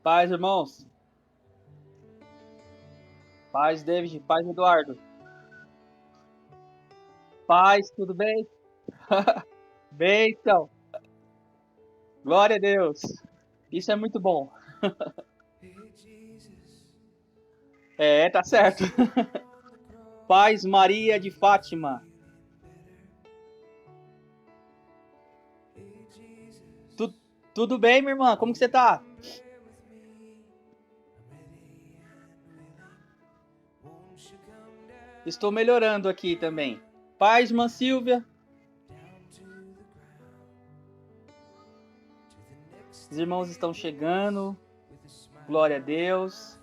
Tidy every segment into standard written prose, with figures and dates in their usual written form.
Paz, irmãos. Paz, David. Paz, Eduardo. Paz, tudo bem? Bem, então. Glória a Deus. Isso é muito bom. É, tá certo. Paz, Maria de Fátima. Tu- Tudo bem, minha irmã? Como que você tá? Estou melhorando aqui também. Paz, irmã Silvia. Os irmãos estão chegando. Glória a Deus.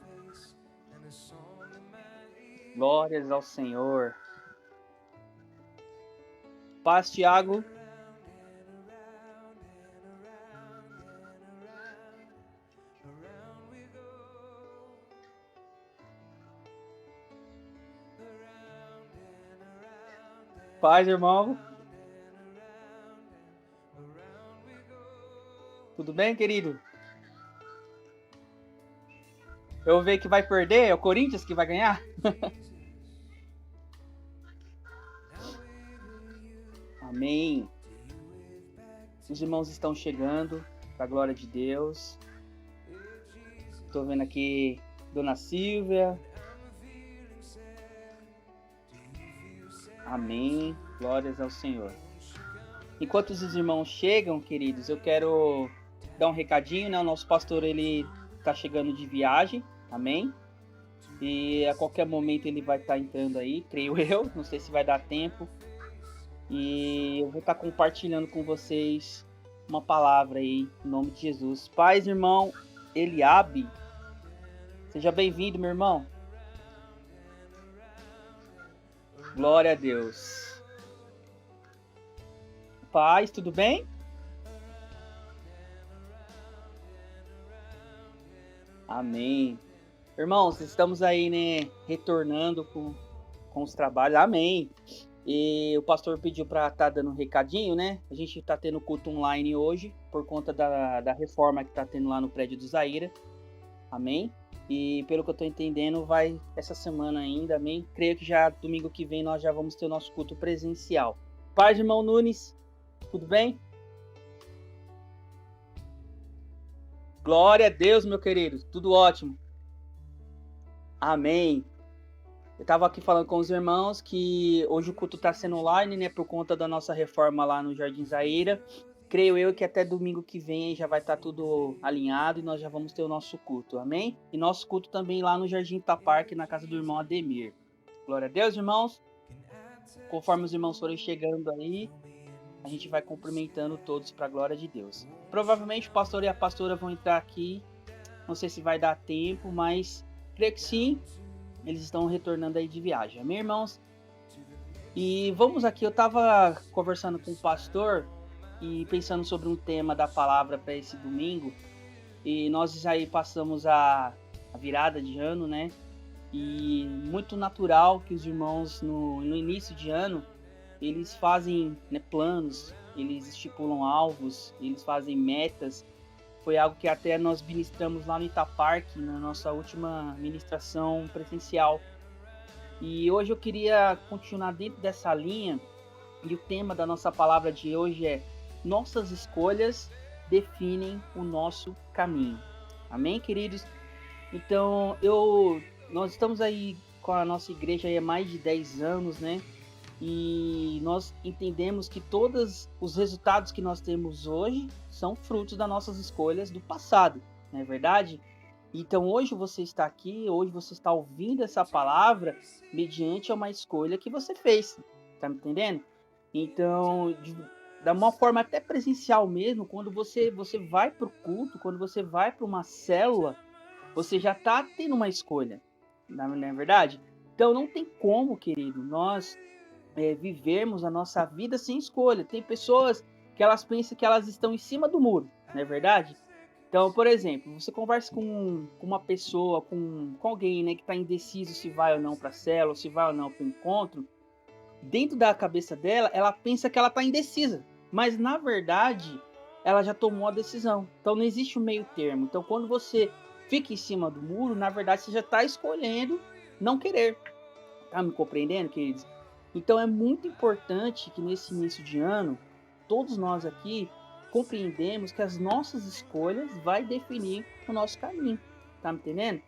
Glórias ao Senhor. Paz, Tiago. Paz, irmão. Tudo bem, querido? Eu vejo que vai perder. É o Corinthians que vai ganhar? Amém. Os irmãos estão chegando, para a glória de Deus. Estou vendo aqui Dona Silvia. Amém. Glórias ao Senhor. Enquanto os irmãos chegam, queridos, eu quero dar um recadinho, né? O nosso pastor, ele está chegando de viagem. Amém. E a qualquer momento ele vai estar entrando aí, creio eu. Não sei se vai dar tempo. E eu vou estar compartilhando com vocês uma palavra aí, em nome de Jesus. Paz, irmão Eliabe. Seja bem-vindo, meu irmão. Glória a Deus. Paz, tudo bem? Amém. Irmãos, estamos aí, né, retornando com os trabalhos. Amém. E o pastor pediu para estar dando um recadinho, né? A gente está tendo culto online hoje, por conta da reforma que está tendo lá no prédio do Zaira. Amém. E pelo que eu estou entendendo, vai essa semana ainda, amém? Creio que já domingo que vem nós já vamos ter o nosso culto presencial. Paz, irmão Nunes, tudo bem? Glória a Deus, meu querido, tudo ótimo. Amém. Eu estava aqui falando com os irmãos que hoje o culto está sendo online, né? Por conta da nossa reforma lá no Jardim Zaira. Creio eu que até domingo que vem já vai estar tudo alinhado e nós já vamos ter o nosso culto, amém? E nosso culto também lá no Jardim Itaparque, na casa do irmão Ademir. Glória a Deus, irmãos. Conforme os irmãos forem chegando aí, a gente vai cumprimentando todos para a glória de Deus. Provavelmente o pastor e a pastora vão entrar aqui. Não sei se vai dar tempo, mas creio que sim. Eles estão retornando aí de viagem. Amém, irmãos? E vamos aqui, eu estava conversando com o pastor e pensando sobre um tema da palavra para esse domingo. E nós aí passamos a virada de ano, né? E muito natural que os irmãos no início de ano, eles fazem, né, planos, eles estipulam alvos, eles fazem metas. Foi algo que até nós ministramos lá no Itaparque, na nossa última ministração presencial. E hoje eu queria continuar dentro dessa linha, e o tema da nossa palavra de hoje é: nossas escolhas definem o nosso caminho. Amém, queridos? Então, nós estamos aí com a nossa igreja aí há mais de 10 anos, né? E nós entendemos que todos os resultados que nós temos hoje são frutos das nossas escolhas do passado, não é verdade? Então hoje você está aqui, hoje você está ouvindo essa palavra mediante uma escolha que você fez, tá me entendendo? Então, da uma forma até presencial mesmo, quando você vai para o culto, quando você vai para uma célula, você já está tendo uma escolha, não é verdade? Então não tem como, querido, nós vivermos a nossa vida sem escolha. Tem pessoas que elas pensam que elas estão em cima do muro, não é verdade? Então, por exemplo, você conversa com uma pessoa, com alguém, né, que está indeciso se vai ou não para a célula, se vai ou não para o encontro, dentro da cabeça dela, ela pensa que ela está indecisa, mas na verdade ela já tomou a decisão. Então não existe um meio termo. Então quando você fica em cima do muro, na verdade você já está escolhendo não querer. Tá me compreendendo, queridos? Então é muito importante que nesse início de ano, todos nós aqui compreendemos que as nossas escolhas vai definir o nosso caminho. Tá me entendendo?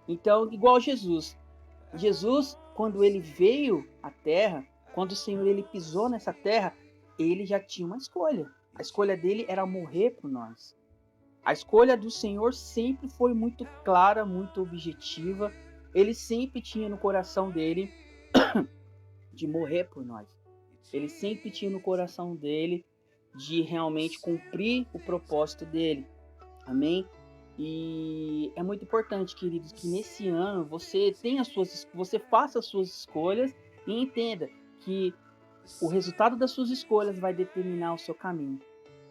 Então, igual Jesus. Jesus, quando ele veio à Terra, quando o Senhor ele pisou nessa terra, ele já tinha uma escolha. A escolha dele era morrer por nós. A escolha do Senhor sempre foi muito clara, muito objetiva. Ele sempre tinha no coração dele de morrer por nós. Ele sempre tinha no coração dele de realmente cumprir o propósito dele. Amém? E é muito importante, queridos, que nesse ano você faça as suas escolhas e entenda que o resultado das suas escolhas vai determinar o seu caminho.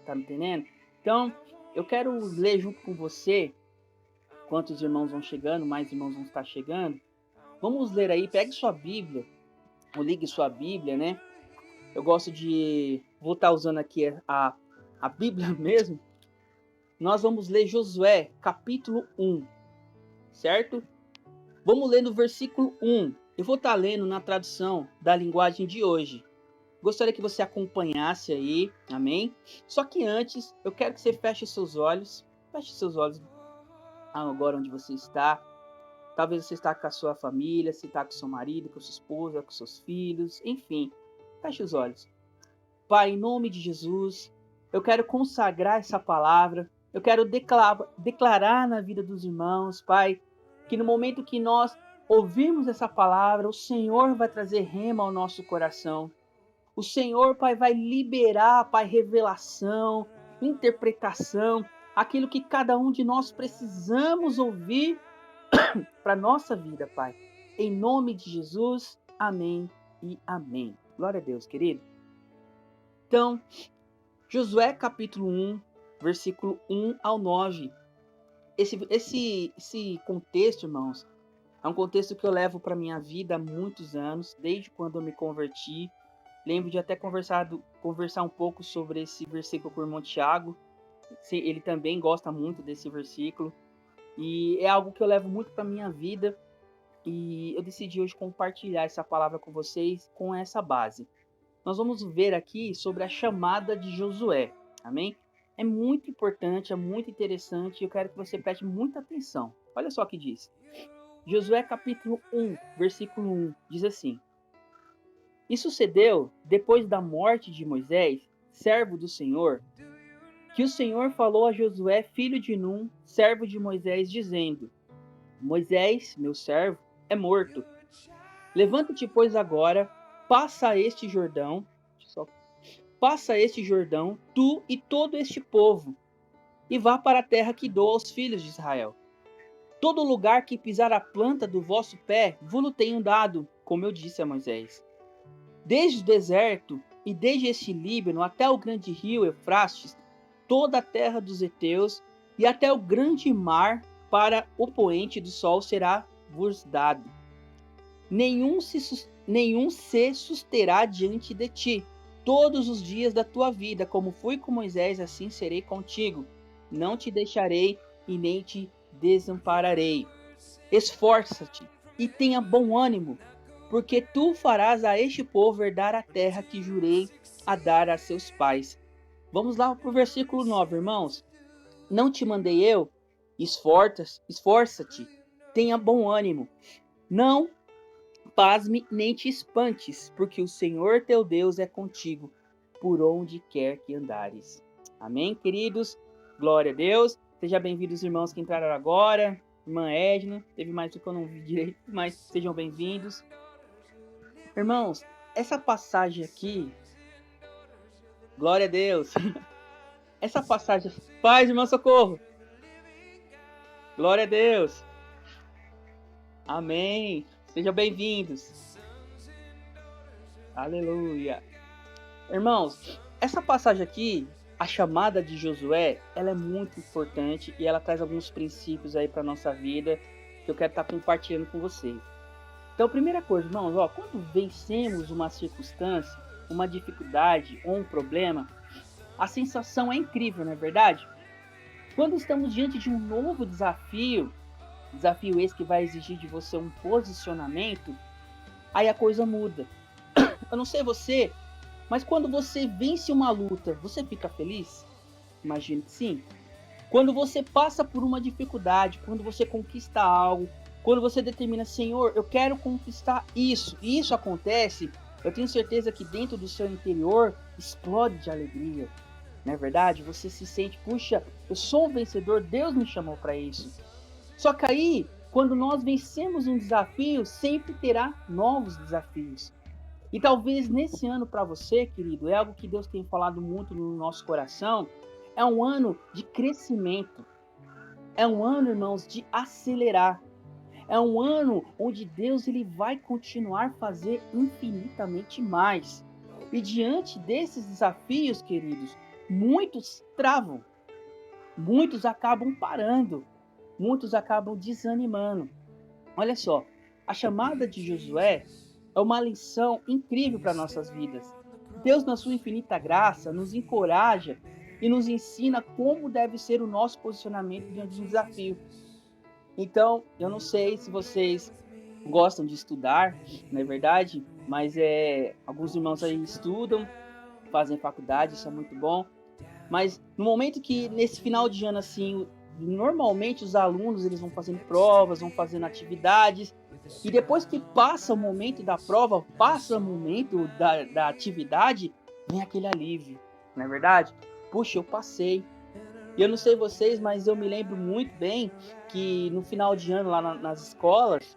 Tá me entendendo? Então, eu quero ler junto com você, enquanto os irmãos vão chegando, mais irmãos vão estar chegando. Vamos ler aí, pegue sua Bíblia, ou ligue sua Bíblia, né? Eu gosto de... Vou estar usando aqui a Bíblia mesmo. Nós vamos ler Josué, capítulo 1, certo? Vamos ler no versículo 1. Eu vou estar lendo na tradução da linguagem de hoje. Gostaria que você acompanhasse aí, amém? Só que antes, eu quero que você feche seus olhos. Feche seus olhos agora onde você está. Talvez você está com a sua família, se está com seu marido, com sua esposa, com seus filhos, enfim. Feche os olhos. Pai, em nome de Jesus, eu quero consagrar essa palavra. Eu quero declarar na vida dos irmãos, Pai, que no momento que nós ouvirmos essa palavra, o Senhor vai trazer rema ao nosso coração. O Senhor, Pai, vai liberar, Pai, revelação, interpretação, aquilo que cada um de nós precisamos ouvir para a nossa vida, Pai. Em nome de Jesus, amém e amém. Glória a Deus, querido. Então, Josué capítulo 1, versículo 1 ao 9. Esse contexto, irmãos, é um contexto que eu levo para minha vida há muitos anos, desde quando eu me converti. Lembro de até conversar um pouco sobre esse versículo com o irmão Tiago. Ele também gosta muito desse versículo. E é algo que eu levo muito para minha vida. E eu decidi hoje compartilhar essa palavra com vocês com essa base. Nós vamos ver aqui sobre a chamada de Josué. Amém? É muito importante, é muito interessante. Eu quero que você preste muita atenção. Olha só o que diz. Josué capítulo 1, versículo 1, diz assim: E sucedeu, depois da morte de Moisés, servo do Senhor, que o Senhor falou a Josué, filho de Num, servo de Moisés, dizendo: Moisés, meu servo, é morto. Levanta-te, pois, agora, passa este Jordão, tu e todo este povo, e vá para a terra que dou aos filhos de Israel. Todo lugar que pisar a planta do vosso pé, vos tenho dado, como eu disse a Moisés. Desde o deserto e desde este Líbano até o grande rio Eufrates, toda a terra dos heteus e até o grande mar para o poente do sol será vos dado. Nenhum se susterá diante de ti, todos os dias da tua vida, como fui com Moisés, assim serei contigo. Não te deixarei e nem te desampararei. Esforça-te e tenha bom ânimo, porque tu farás a este povo herdar a terra que jurei a dar a seus pais. Vamos lá para o versículo 9, irmãos. Não te mandei eu? Esforça-te, tenha bom ânimo. Não pasme nem te espantes, porque o Senhor teu Deus é contigo, por onde quer que andares. Amém, queridos? Glória a Deus. Sejam bem-vindos, irmãos que entraram agora. Irmã Edna, teve mais do que eu não vi direito, mas sejam bem-vindos. Irmãos, essa passagem aqui, glória a Deus. Essa passagem, paz, irmão, socorro. Glória a Deus. Amém. Sejam bem-vindos. Aleluia. Irmãos, essa passagem aqui, a chamada de Josué, ela é muito importante e ela traz alguns princípios aí para nossa vida que eu quero estar compartilhando com vocês. Então, primeira coisa, irmãos, quando vencemos uma circunstância, uma dificuldade ou um problema, a sensação é incrível, não é verdade? Quando estamos diante de um novo desafio esse que vai exigir de você um posicionamento, aí a coisa muda. Eu não sei você, mas quando você vence uma luta, você fica feliz? Imagino que sim. Quando você passa por uma dificuldade, quando você conquista algo, quando você determina, Senhor, eu quero conquistar isso, e isso acontece, eu tenho certeza que dentro do seu interior explode de alegria. Não é verdade? Você se sente, puxa, eu sou um vencedor, Deus me chamou para isso. Só que aí, quando nós vencemos um desafio, sempre terá novos desafios. E talvez nesse ano para você, querido, é algo que Deus tem falado muito no nosso coração, é um ano de crescimento. É um ano, irmãos, de acelerar. É um ano onde Deus ele vai continuar a fazer infinitamente mais. E diante desses desafios, queridos, muitos travam, muitos acabam parando, muitos acabam desanimando. Olha só, a chamada de Josué é uma lição incrível para nossas vidas. Deus, na sua infinita graça, nos encoraja e nos ensina como deve ser o nosso posicionamento diante de um desafio. Então, eu não sei se vocês gostam de estudar, não é verdade? Mas alguns irmãos aí estudam, fazem faculdade, isso é muito bom. Mas no momento que, nesse final de ano, assim, normalmente os alunos eles vão fazendo provas, vão fazendo atividades, e depois que passa o momento da prova, passa o momento da atividade, vem aquele alívio, não é verdade? Puxa, eu passei. E eu não sei vocês, mas eu me lembro muito bem que no final de ano, lá nas escolas,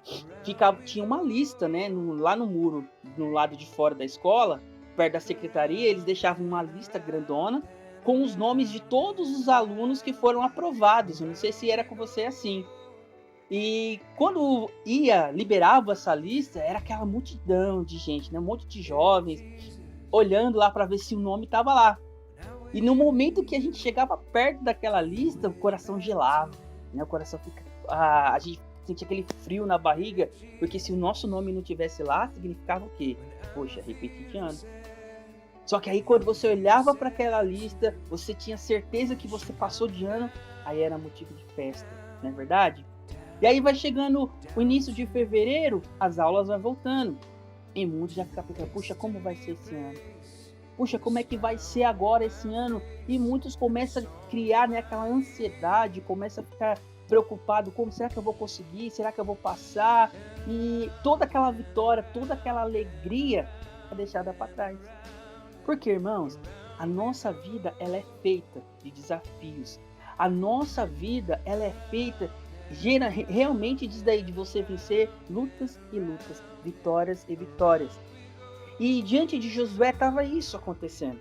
tinha uma lista, né, lá no muro, no lado de fora da escola, perto da secretaria, eles deixavam uma lista grandona com os nomes de todos os alunos que foram aprovados. Eu não sei se era com você assim. E quando liberava essa lista, era aquela multidão de gente, né, um monte de jovens, olhando lá para ver se o nome estava lá. E no momento que a gente chegava perto daquela lista, o coração gelava, né? O coração fica, a gente sentia aquele frio na barriga, porque se o nosso nome não tivesse lá, significava o quê? Poxa, repetir de ano. Só que aí quando você olhava para aquela lista, você tinha certeza que você passou de ano, aí era motivo de festa, não é verdade? E aí vai chegando o início de fevereiro, as aulas vão voltando. E muitos já ficam pensando, puxa, como vai ser esse ano? Puxa, como é que vai ser agora esse ano? E muitos começam a criar, né, aquela ansiedade, começam a ficar preocupado, como será que eu vou conseguir? Será que eu vou passar? E toda aquela vitória, toda aquela alegria é deixada para trás. Porque, irmãos, a nossa vida ela é feita de desafios. A nossa vida ela é feita realmente diz daí de você vencer lutas e lutas, vitórias e vitórias. E diante de Josué estava isso acontecendo.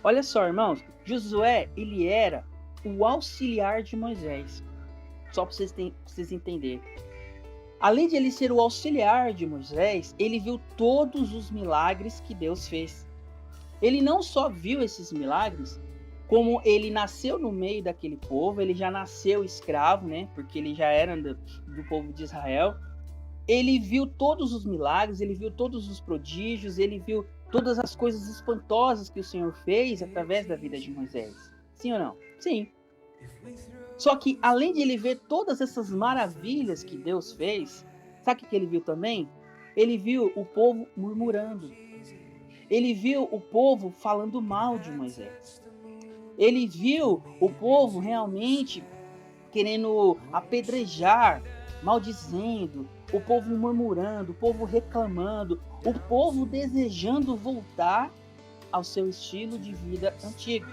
Olha só, irmãos, Josué ele era o auxiliar de Moisés. Só para vocês entenderem. Além de ele ser o auxiliar de Moisés, ele viu todos os milagres que Deus fez. Ele não só viu esses milagres, como ele nasceu no meio daquele povo, ele já nasceu escravo, né? Porque ele já era do povo de Israel. Ele viu todos os milagres, ele viu todos os prodígios, ele viu todas as coisas espantosas que o Senhor fez através da vida de Moisés. Sim ou não? Sim. Só que, além de ele ver todas essas maravilhas que Deus fez, sabe o que ele viu também? Ele viu o povo murmurando. Ele viu o povo falando mal de Moisés. Ele viu o povo realmente querendo apedrejar, maldizendo, o povo murmurando, o povo reclamando, o povo desejando voltar ao seu estilo de vida antigo.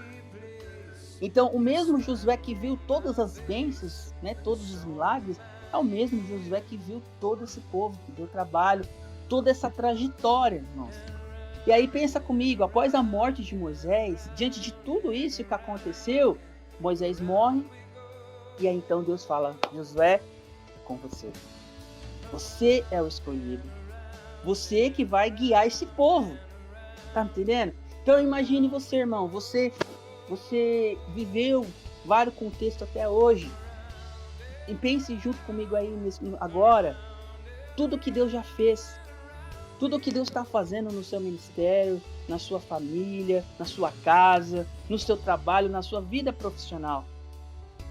Então, o mesmo Josué que viu todas as bênçãos, né, todos os milagres, é o mesmo Josué que viu todo esse povo, que deu trabalho, toda essa trajetória, irmãos. E aí pensa comigo, após a morte de Moisés, diante de tudo isso que aconteceu, Moisés morre, e aí então Deus fala, Josué, é com você. Você é o escolhido. Você que vai guiar esse povo. Tá entendendo? Então imagine você, irmão, você viveu vários contextos até hoje. E pense junto comigo aí agora, tudo que Deus já fez. Tudo que Deus está fazendo no seu ministério, na sua família, na sua casa, no seu trabalho, na sua vida profissional.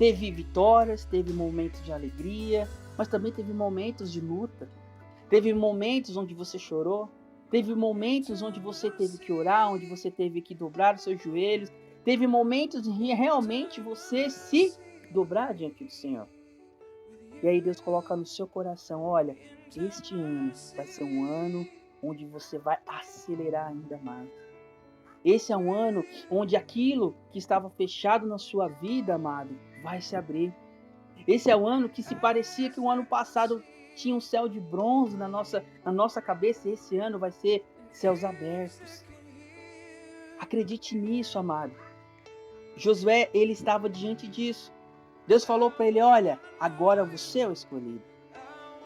Teve vitórias, teve momentos de alegria, mas também teve momentos de luta. Teve momentos onde você chorou, teve momentos onde você teve que orar, onde você teve que dobrar os seus joelhos, teve momentos de realmente você se dobrar diante do Senhor. E aí Deus coloca no seu coração, olha, este ano vai ser um ano onde você vai acelerar ainda mais. Esse é um ano onde aquilo que estava fechado na sua vida, amado, vai se abrir. Esse é o ano que se parecia que o ano passado tinha um céu de bronze na nossa cabeça, e esse ano vai ser céus abertos. Acredite nisso, amado. Josué, ele estava diante disso. Deus falou para ele, olha, agora você é o escolhido.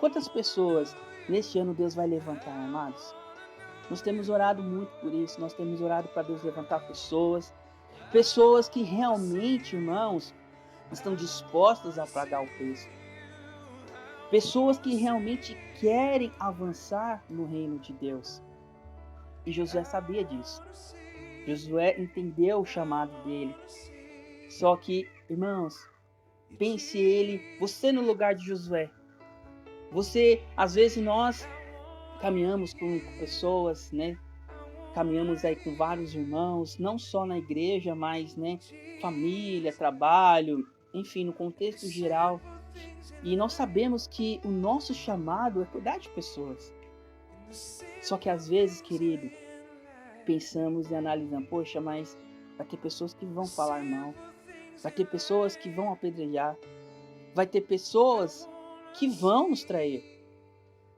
Quantas pessoas neste ano Deus vai levantar, amados? Nós temos orado muito por isso, nós temos orado para Deus levantar pessoas que realmente, irmãos, estão dispostas a pagar o preço. Pessoas que realmente querem avançar no reino de Deus. E Josué sabia disso. Josué entendeu o chamado dele. Só que, irmãos, pense você no lugar de Josué. Às vezes nós caminhamos com pessoas, né? Caminhamos aí com vários irmãos, não só na igreja, mas, né, família, trabalho, enfim, no contexto geral. E nós sabemos que o nosso chamado é cuidar de pessoas. Só que às vezes, querido, pensamos e analisamos, poxa, mas vai ter pessoas que vão falar mal, vai ter pessoas que vão apedrejar, vai ter pessoas que vão nos trair.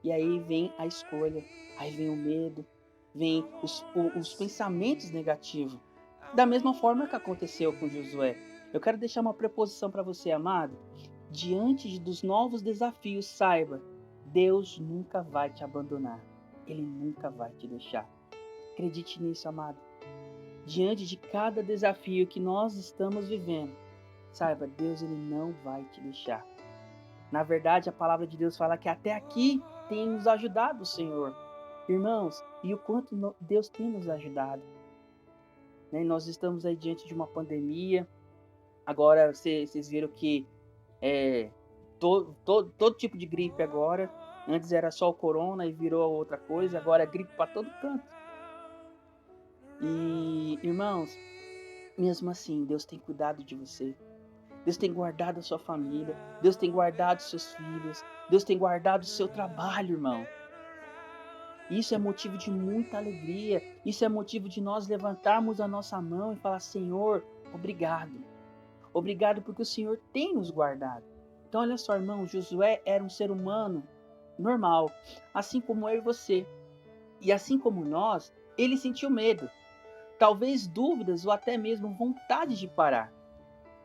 E aí vem a escolha, aí vem o medo, vem os pensamentos negativos. Da mesma forma que aconteceu com Josué. Eu quero deixar uma preposição para você, amado. Diante dos novos desafios, saiba, Deus nunca vai te abandonar. Ele nunca vai te deixar. Acredite nisso, amado. Diante de cada desafio que nós estamos vivendo, saiba, Deus ele não vai te deixar. Na verdade, a palavra de Deus fala que até aqui tem nos ajudado o Senhor. Irmãos, e o quanto Deus tem nos ajudado. Né? Nós estamos aí diante de uma pandemia. Agora, vocês viram que todo tipo de gripe agora. Antes era só o corona e virou outra coisa. Agora é gripe para todo canto. E, irmãos, mesmo assim, Deus tem cuidado de você. Deus tem guardado a sua família. Deus tem guardado seus filhos. Deus tem guardado o seu trabalho, irmão. Isso é motivo de muita alegria. Isso é motivo de nós levantarmos a nossa mão e falar, Senhor, obrigado. Obrigado porque o Senhor tem nos guardado. Então, olha só, irmão, Josué era um ser humano normal, assim como eu e você. E assim como nós, ele sentiu medo. Talvez dúvidas ou até mesmo vontade de parar.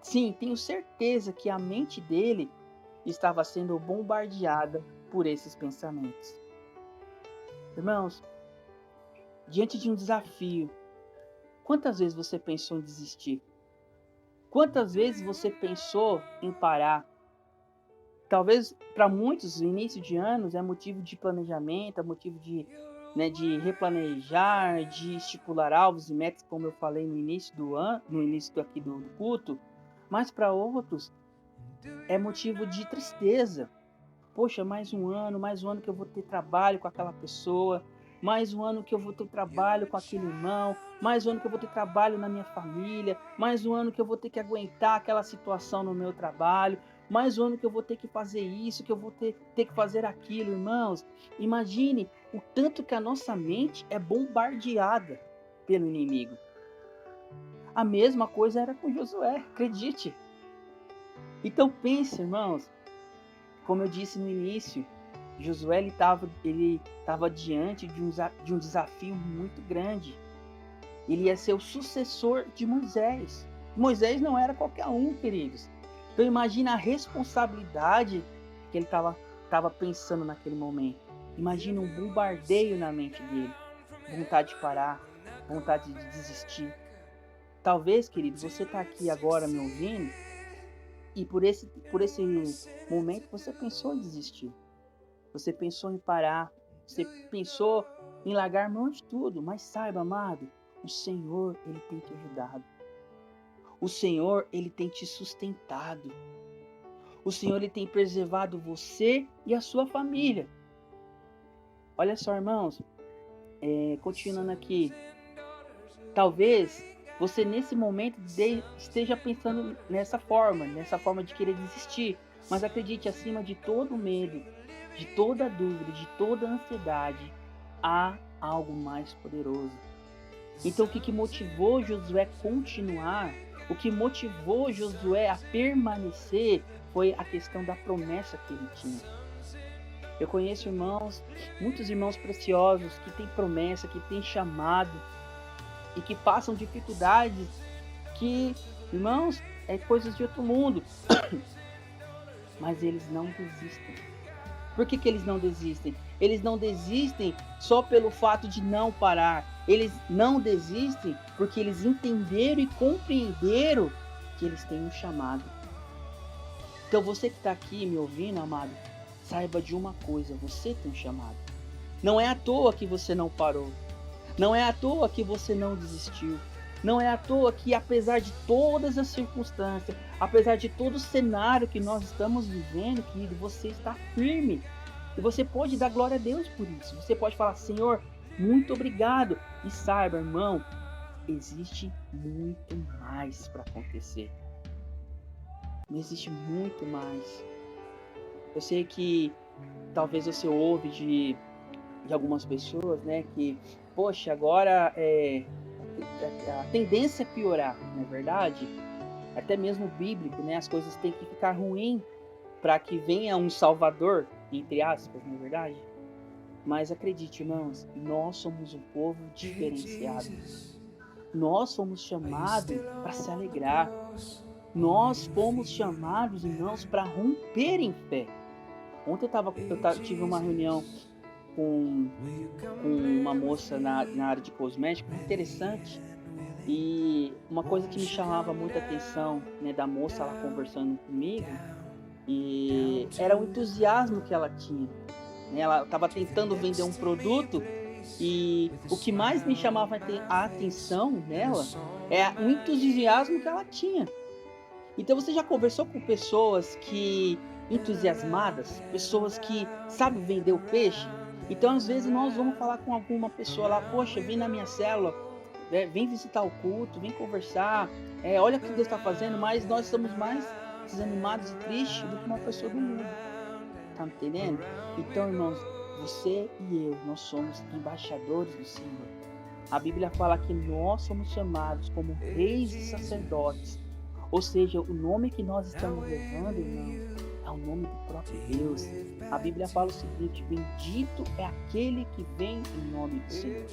Sim, tenho certeza que a mente dele estava sendo bombardeada por esses pensamentos. Irmãos, diante de um desafio, quantas vezes você pensou em desistir? Quantas vezes você pensou em parar? Talvez para muitos, o início de anos é motivo de planejamento, é motivo de replanejar, de estipular alvos e metas, como eu falei no início do ano, no início aqui do culto. Mas para outros é motivo de tristeza. Poxa, mais um ano que eu vou ter trabalho com aquela pessoa, mais um ano que eu vou ter trabalho com aquele irmão, mais um ano que eu vou ter trabalho na minha família, mais um ano que eu vou ter que aguentar aquela situação no meu trabalho, mais um ano que eu vou ter que fazer isso, que eu vou ter que fazer aquilo, irmãos. Imagine o tanto que a nossa mente é bombardeada pelo inimigo. A mesma coisa era com Josué, acredite. Então pense, irmãos, como eu disse no início, Josué estava diante de um desafio muito grande. Ele ia ser o sucessor de Moisés. Moisés não era qualquer um, queridos. Então imagina a responsabilidade que ele estava pensando naquele momento. Imagina um bombardeio na mente dele. Vontade de parar, vontade de desistir. Talvez, querido, você está aqui agora me ouvindo e por esse momento você pensou em desistir. Você pensou em parar. Você pensou em largar mão de tudo. Mas saiba, amado, o Senhor, Ele tem te ajudado. O Senhor, Ele tem te sustentado. O Senhor, Ele tem preservado você e a sua família. Olha só, irmãos, continuando aqui. Talvez você nesse momento esteja pensando nessa forma de querer desistir. Mas acredite, acima de todo medo, de toda dúvida, de toda ansiedade, há algo mais poderoso. Então o que motivou Josué a continuar, o que motivou Josué a permanecer, foi a questão da promessa que ele tinha. Eu conheço irmãos, muitos irmãos preciosos que têm promessa, que têm chamado e que passam dificuldades que, irmãos, é coisas de outro mundo. Mas eles não desistem. Por que eles não desistem? Eles não desistem só pelo fato de não parar. Eles não desistem porque eles entenderam e compreenderam que eles têm um chamado. Então você que está aqui me ouvindo, amado, saiba de uma coisa, você tem um chamado. Não é à toa que você não parou. Não é à toa que você não desistiu. Não é à toa que, apesar de todas as circunstâncias, apesar de todo o cenário que nós estamos vivendo, querido, você está firme. E você pode dar glória a Deus por isso. Você pode falar, Senhor, muito obrigado. E saiba, irmão, existe muito mais para acontecer. Existe muito mais. Eu sei que talvez você ouve de algumas pessoas, né, que, poxa, agora a tendência é piorar, não é verdade? Até mesmo bíblico, né? As coisas têm que ficar ruim para que venha um salvador, entre aspas, não é verdade? Mas acredite, irmãos, nós somos um povo diferenciado. Nós fomos chamados para se alegrar. Nós fomos chamados, irmãos, para romper em fé. Ontem eu tive uma reunião com uma moça na área de cosméticos, interessante. E uma coisa que me chamava muita atenção, né, da moça lá conversando comigo, e era o entusiasmo que ela tinha. Ela estava tentando vender um produto e o que mais me chamava a atenção nela é o entusiasmo que ela tinha. Então você já conversou com pessoas que entusiasmadas, pessoas que sabem vender o peixe? Então às vezes nós vamos falar com alguma pessoa lá, poxa, vem na minha célula, vem visitar o culto, vem conversar, olha o que Deus está fazendo, mas nós estamos mais desanimados e tristes do que uma pessoa do mundo. Tá me entendendo? Então, irmãos, você e eu, nós somos embaixadores do Senhor. A Bíblia fala que nós somos chamados como reis e sacerdotes. Ou seja, o nome que nós estamos levando, irmãos, é o nome do próprio Deus. A Bíblia fala o seguinte: bendito é aquele que vem em nome do Senhor.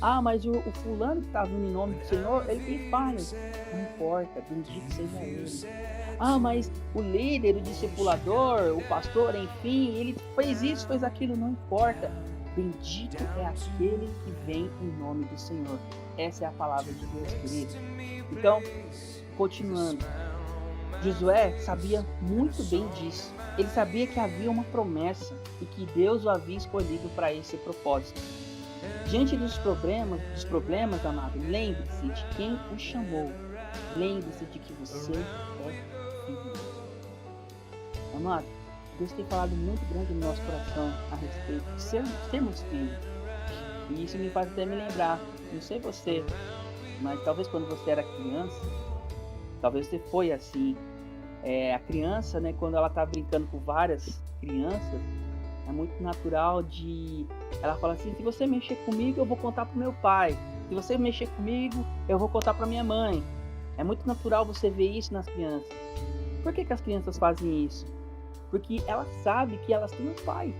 Ah, mas o fulano que está vindo em nome do Senhor, ele tem falhas. Não importa, bendito seja ele. Ah, mas o líder, o discipulador, o pastor, enfim, ele fez isso, fez aquilo, não importa. Bendito é aquele que vem em nome do Senhor. Essa é a palavra de Deus, querido. Então, continuando. Josué sabia muito bem disso. Ele sabia que havia uma promessa e que Deus o havia escolhido para esse propósito. Diante dos problemas, amado, lembre-se de quem o chamou. Lembre-se de que você é filho. Amado, Deus tem falado muito grande no nosso coração a respeito de sermos filhos. E isso me faz até me lembrar, não sei você, mas talvez quando você era criança, talvez você foi assim. A criança, né, quando ela está brincando com várias crianças, é muito natural de... Ela fala assim, se você mexer comigo, eu vou contar pro meu pai. Se você mexer comigo, eu vou contar pra minha mãe. É muito natural você ver isso nas crianças. Por que as crianças fazem isso? Porque elas sabem que elas têm um pai.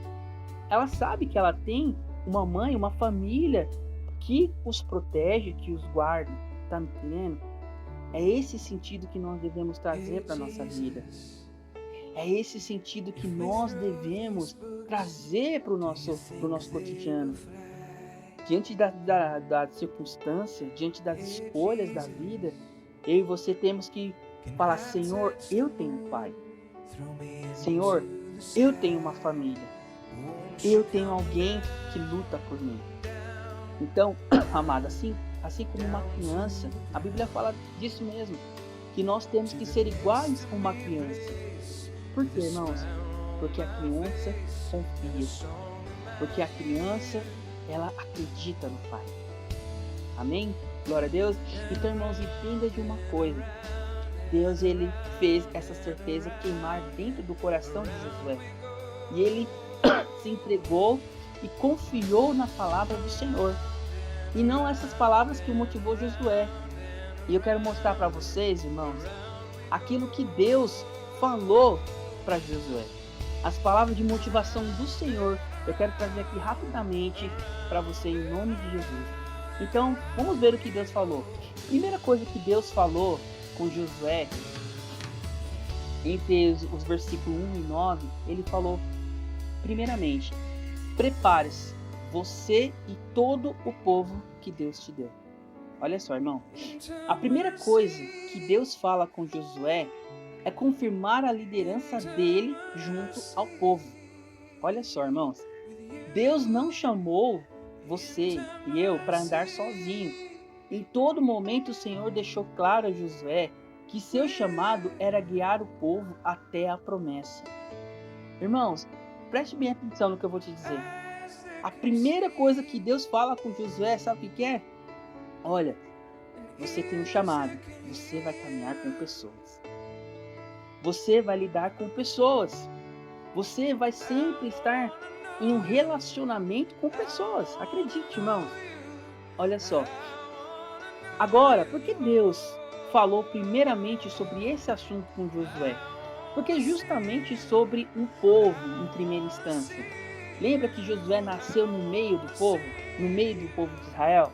Ela sabe que ela tem uma mãe, uma família que os protege, que os guarda. Tá me entendendo? É esse sentido que nós devemos trazer para a nossa vida. É esse sentido que nós devemos trazer para o nosso cotidiano. Diante da circunstância, diante das escolhas da vida, eu e você temos que falar, Senhor, eu tenho um pai. Senhor, eu tenho uma família. Eu tenho alguém que luta por mim. Então, amado, assim como uma criança. A Bíblia fala disso mesmo, que nós temos que ser iguais a uma criança. Por quê, irmãos? Porque a criança confia. Porque a criança, ela acredita no Pai. Amém? Glória a Deus. Então, irmãos, entenda de uma coisa. Deus, ele fez essa certeza queimar dentro do coração de Josué. E ele se entregou e confiou na palavra do Senhor. E não essas palavras que motivou Josué. E eu quero mostrar para vocês, irmãos, aquilo que Deus falou para Josué. As palavras de motivação do Senhor, eu quero trazer aqui rapidamente para você em nome de Jesus. Então, vamos ver o que Deus falou. Primeira coisa que Deus falou com Josué, entre os versículos 1 e 9, ele falou, primeiramente, prepare-se, você e todo o povo que Deus te deu. Olha só, irmão. A primeira coisa que Deus fala com Josué é confirmar a liderança dele junto ao povo. Olha só, irmãos. Deus não chamou você e eu para andar sozinho. Em todo momento o Senhor deixou claro a Josué que seu chamado era guiar o povo até a promessa. Irmãos, preste bem atenção no que eu vou te dizer. A primeira coisa que Deus fala com Josué, sabe o que é? Olha, você tem um chamado, você vai caminhar com pessoas. Você vai lidar com pessoas. Você vai sempre estar em um relacionamento com pessoas. Acredite, irmãos. Olha só. Agora, por que Deus falou primeiramente sobre esse assunto com Josué? Porque justamente sobre um povo em primeira instância. Lembra que Josué nasceu no meio do povo de Israel?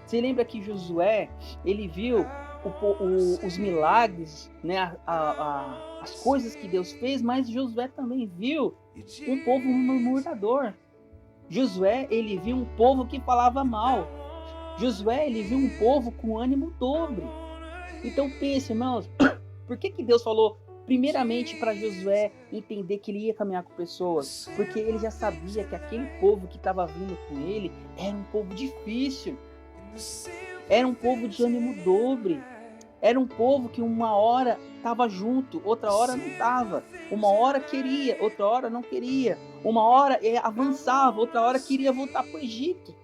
Você lembra que Josué, ele viu os milagres, né, as coisas que Deus fez, mas Josué também viu um povo murmurador. Josué, ele viu um povo que falava mal. Josué, ele viu um povo com ânimo dobre. Então pense, irmãos, por que Deus falou primeiramente para Josué entender que ele ia caminhar com pessoas? Porque ele já sabia que aquele povo que estava vindo com ele era um povo difícil. Era um povo de ânimo dobre. Era um povo que uma hora estava junto, outra hora não estava. Uma hora queria, outra hora não queria. Uma hora avançava, outra hora queria voltar para o Egito.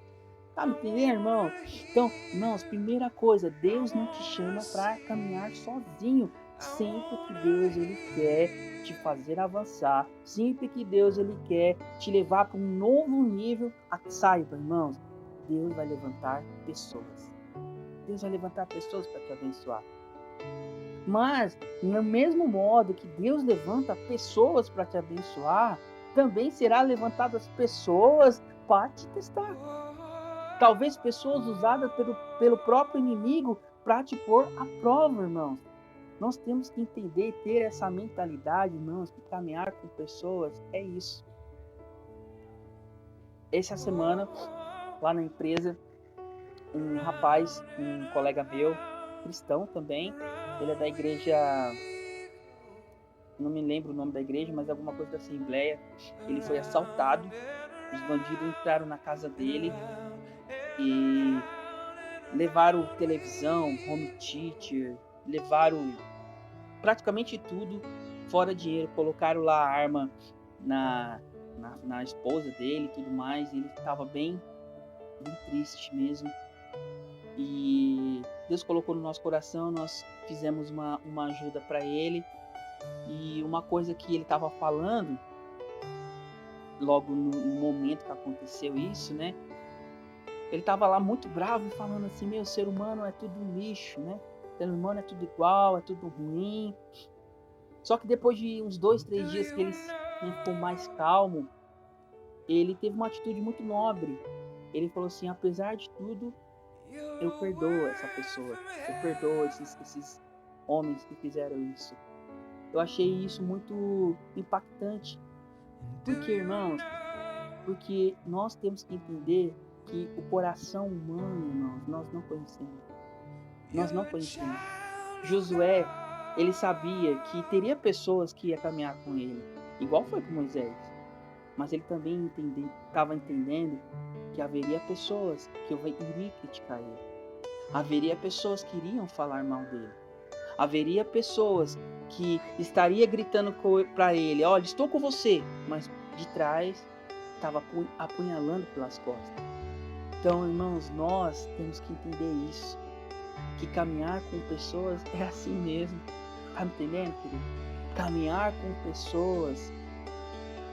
Tá me entendendo, irmão? Então, irmãos, primeira coisa, Deus não te chama para caminhar sozinho. Sempre que Deus ele quer te fazer avançar, sempre que Deus ele quer te levar para um novo nível, saiba, irmãos, Deus vai levantar pessoas. Deus vai levantar pessoas para te abençoar. Mas, no mesmo modo que Deus levanta pessoas para te abençoar, também será levantadas pessoas para te testar. Talvez pessoas usadas pelo próprio inimigo para te pôr à prova, irmãos. Nós temos que entender e ter essa mentalidade, irmãos, que caminhar com pessoas é isso. Essa semana, lá na empresa, um rapaz, um colega meu, cristão também, ele é da igreja, não me lembro o nome da igreja, mas alguma coisa da Assembleia. Ele foi assaltado, os bandidos entraram na casa dele e levaram televisão, home theater, levaram praticamente tudo, fora dinheiro, colocaram lá a arma na esposa dele e tudo mais, e ele estava bem triste mesmo. E Deus colocou no nosso coração, nós fizemos uma ajuda para ele. E uma coisa que ele estava falando, logo no momento que aconteceu isso, né? Ele estava lá muito bravo, falando assim, meu, ser humano é tudo um lixo, né? Ser humano é tudo igual, é tudo ruim. Só que depois de uns 2, 3 dias que ele ficou mais calmo, ele teve uma atitude muito nobre. Ele falou assim, apesar de tudo, eu perdoo essa pessoa. Eu perdoo esses homens que fizeram isso. Eu achei isso muito impactante. Por quê, irmãos? Porque nós temos que entender que o coração humano, irmãos, nós não conhecemos. Nós não conhecemos. Josué, ele sabia que teria pessoas que iam caminhar com ele, igual foi com Moisés. Mas ele também estava entendendo que haveria pessoas que iriam criticar ele. Haveria pessoas que iriam falar mal dele. Haveria pessoas que estaria gritando para ele, olha, estou com você, mas de trás estava apunhalando pelas costas. Então, irmãos, nós temos que entender isso, que caminhar com pessoas é assim mesmo. Tá me entendendo, querido? Caminhar com pessoas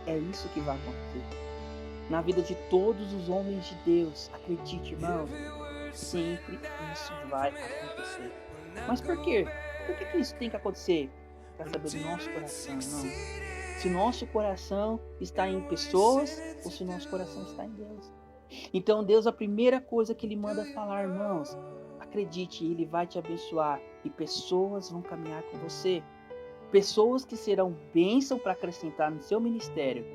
é isso que vai acontecer. Na vida de todos os homens de Deus, acredite, irmãos, sempre isso vai acontecer. Mas por quê? Por que isso tem que acontecer? Para saber do nosso coração, irmão. Se o nosso coração está em pessoas ou se o nosso coração está em Deus. Então Deus, a primeira coisa que Ele manda falar, irmãos, acredite, Ele vai te abençoar e pessoas vão caminhar com você. Pessoas que serão bênção para acrescentar no seu ministério.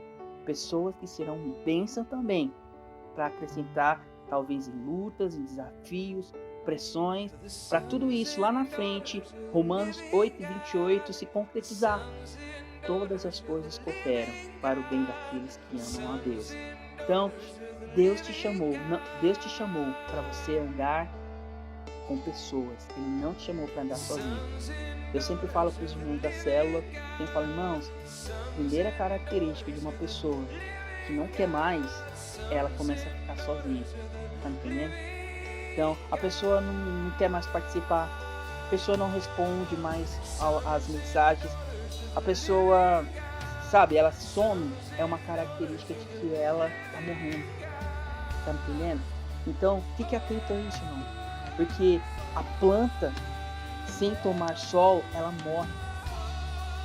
Pessoas que serão bênção também para acrescentar talvez em lutas, em desafios, pressões, para tudo isso lá na frente, Romanos 8:28 se concretizar. Todas as coisas cooperam para o bem daqueles que amam a Deus. Então, Deus te chamou para você andar com pessoas. Ele não te chamou para andar sozinho. Eu sempre falo para os irmãos da célula, eu falo, irmãos, a primeira característica de uma pessoa que não quer mais, ela começa a ficar sozinha. Tá entendendo? Então, a pessoa não quer mais participar, a pessoa não responde mais às mensagens, a pessoa, sabe, ela some, é uma característica de que ela tá morrendo. Tá entendendo? Então, fique atento a isso, irmão. Porque a planta, sem tomar sol, ela morre.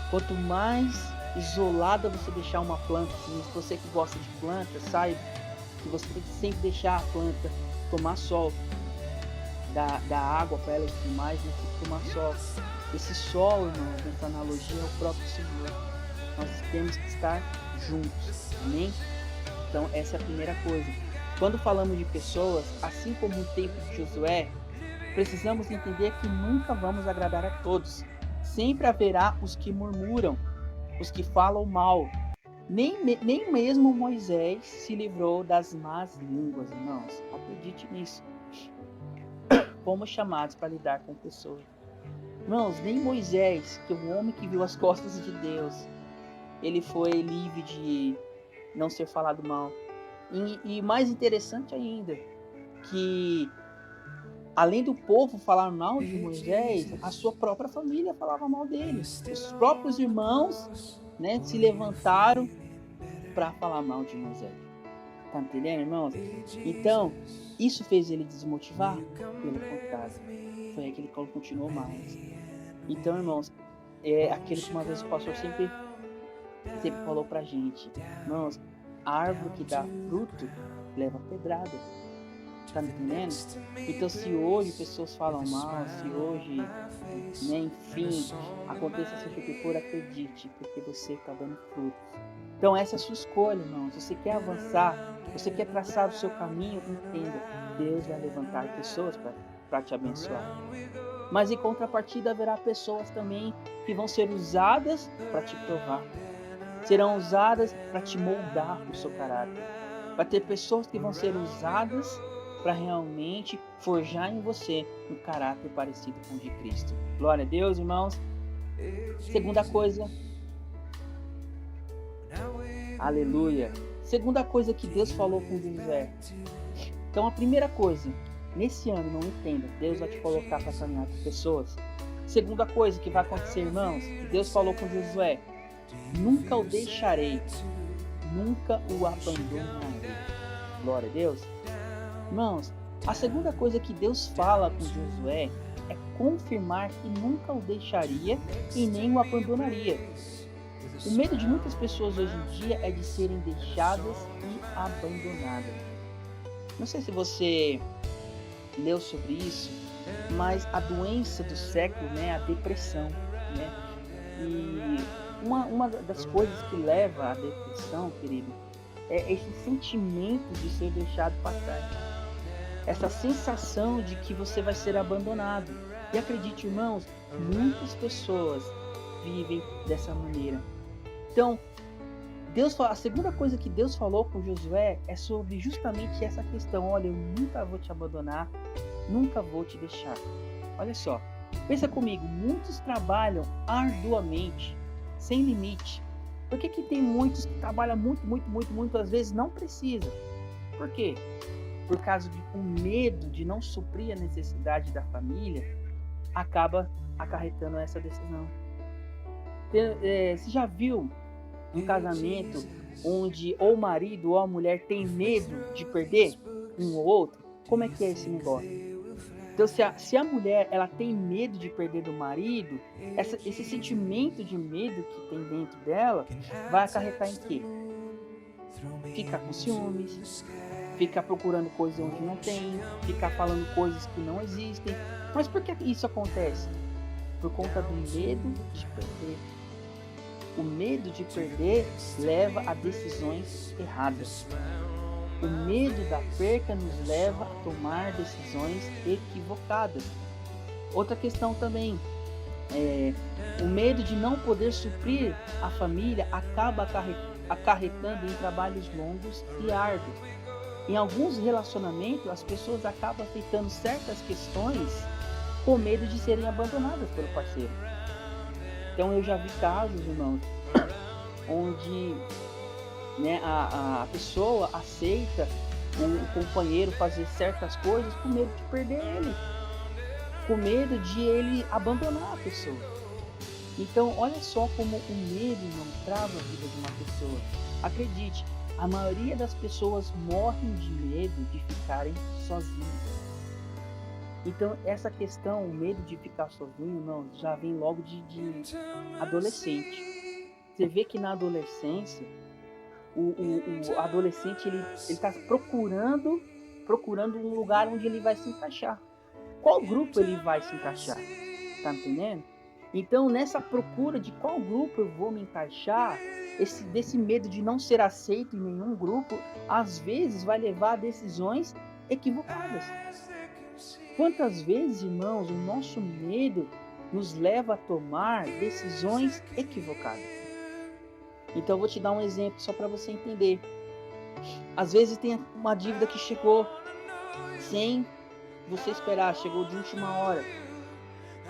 Quanto mais isolada você deixar uma planta, assim, se você que gosta de planta, saiba que você tem que sempre deixar a planta tomar sol, dar água para ela e tudo mais, né? Tem que tomar sol. Esse sol, irmão, nessa analogia é o próprio Senhor. Nós temos que estar juntos, amém? Então essa é a primeira coisa. Quando falamos de pessoas, assim como no tempo de Josué, precisamos entender que nunca vamos agradar a todos. Sempre haverá os que murmuram, os que falam mal. Nem mesmo Moisés se livrou das más línguas, irmãos. Acredite nisso. Fomos chamados para lidar com pessoas. Irmãos, nem Moisés, que é um homem que viu as costas de Deus, ele foi livre de não ser falado mal. E mais interessante ainda, que além do povo falar mal de Moisés, a sua própria família falava mal dele. Os próprios irmãos, né, se levantaram para falar mal de Moisés. Tá entendendo, irmãos? Então, isso fez ele desmotivar? Pelo contrário, foi aí que ele continuou mais. Então, irmãos, é aquilo que uma vez o pastor sempre falou pra gente. Irmãos, a árvore que dá fruto leva pedrada. Tá me entendendo? Então, se hoje pessoas falam mal, se hoje, né, enfim, aconteça seja o que for, acredite, porque você está dando frutos. Então, essa é a sua escolha, irmão. Se você quer avançar, você quer traçar o seu caminho, entenda, Deus vai levantar pessoas para te abençoar. Mas em contrapartida, haverá pessoas também que vão ser usadas para te provar. Serão usadas para te moldar o seu caráter. Vai ter pessoas que vão ser usadas para realmente forjar em você um caráter parecido com o de Cristo. Glória a Deus, irmãos. Segunda coisa. Aleluia. Segunda coisa que Deus falou com Josué. Então, a primeira coisa, nesse ano, não entenda, Deus vai te colocar para caminhar com pessoas. Segunda coisa que vai acontecer, irmãos, que Deus falou com Josué: nunca o deixarei, nunca o abandonarei. Glória a Deus. Irmãos, a segunda coisa que Deus fala com Josué é confirmar que nunca o deixaria e nem o abandonaria. O medo de muitas pessoas hoje em dia é de serem deixadas e abandonadas. Não sei se você leu sobre isso, mas a doença do século, né, a depressão, né? E uma das coisas que leva à depressão, querido, é esse sentimento de ser deixado para trás. Essa sensação de que você vai ser abandonado. E acredite, irmãos, muitas pessoas vivem dessa maneira. Então, a segunda coisa que Deus falou com Josué é sobre justamente essa questão. Olha, eu nunca vou te abandonar, nunca vou te deixar. Olha só, pensa comigo, muitos trabalham arduamente, sem limite. Por que tem muitos que trabalham muito, às vezes não precisa? Por quê? Por causa de um medo de não suprir a necessidade da família, acaba acarretando essa decisão. Você já viu um casamento onde ou o marido ou a mulher tem medo de perder um ou outro? Como é que é esse negócio? Então, se a mulher ela tem medo de perder do marido, esse sentimento de medo que tem dentro dela vai acarretar em quê? Ficar com ciúmes, ficar procurando coisas onde não tem, ficar falando coisas que não existem. Mas por que isso acontece? Por conta do medo de perder. O medo de perder leva a decisões erradas. O medo da perca nos leva a tomar decisões equivocadas. Outra questão também, o medo de não poder suprir a família acaba acarretando em trabalhos longos e árduos. Em alguns relacionamentos, as pessoas acabam aceitando certas questões com medo de serem abandonadas pelo parceiro. Então eu já vi casos, irmãos, onde a pessoa aceita o companheiro fazer certas coisas com medo de perder ele, com medo de ele abandonar a pessoa. Então olha só como o medo não trava a vida de uma pessoa. Acredite, a maioria das pessoas morrem de medo de ficarem sozinhas. Então essa questão, o medo de ficar sozinho, não, já vem logo de adolescente. Você vê que na adolescência o adolescente ele está procurando um lugar onde ele vai se encaixar. Qual grupo ele vai se encaixar? Tá entendendo? Então nessa procura de qual grupo eu vou me encaixar, desse medo de não ser aceito em nenhum grupo, às vezes vai levar a decisões equivocadas. Quantas vezes, irmãos, o nosso medo nos leva a tomar decisões equivocadas? Então eu vou te dar um exemplo só para você entender. Às vezes tem uma dívida que chegou sem você esperar, chegou de última hora.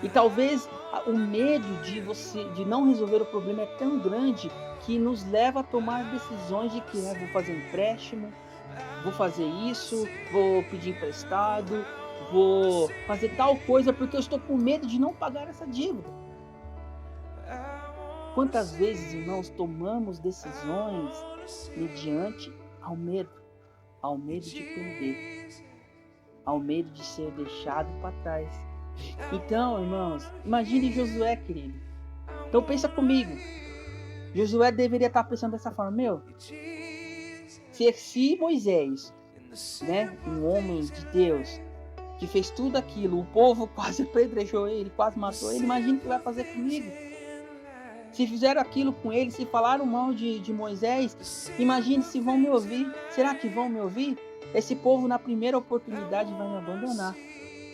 E talvez o medo de não resolver o problema é tão grande que nos leva a tomar decisões de que vou fazer um empréstimo, vou fazer isso, vou pedir emprestado, vou fazer tal coisa porque eu estou com medo de não pagar essa dívida. Quantas vezes, irmãos, tomamos decisões mediante ao medo de perder, ao medo de ser deixado para trás. Então, irmãos, imagine Josué, querido. Então pensa comigo, Josué deveria estar pensando dessa forma, se Moisés, um homem de Deus, que fez tudo aquilo, o povo quase apedrejou ele, quase matou ele, imagina o que vai fazer comigo. Se fizeram aquilo com ele, se falaram mal de Moisés, imagine se vão me ouvir. Será que vão me ouvir? Esse povo na primeira oportunidade vai me abandonar.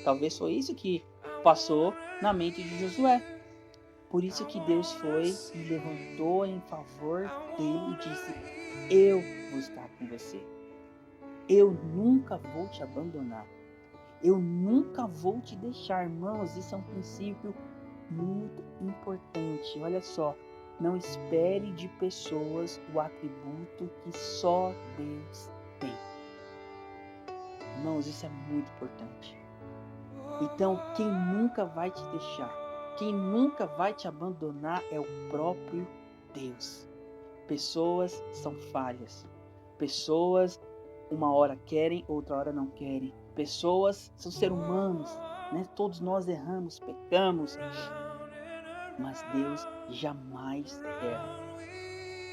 Talvez foi isso que passou na mente de Josué. Por isso que Deus foi e levantou em favor dele e disse: eu vou estar com você. Eu nunca vou te abandonar. Eu nunca vou te deixar, irmãos. Isso é um princípio muito importante. Olha só, não espere de pessoas o atributo que só Deus tem. Irmãos, isso é muito importante. Então, quem nunca vai te deixar, quem nunca vai te abandonar é o próprio Deus. Pessoas são falhas. Pessoas uma hora querem, outra hora não querem. Pessoas são seres humanos. Todos nós erramos, pecamos, mas Deus jamais erra.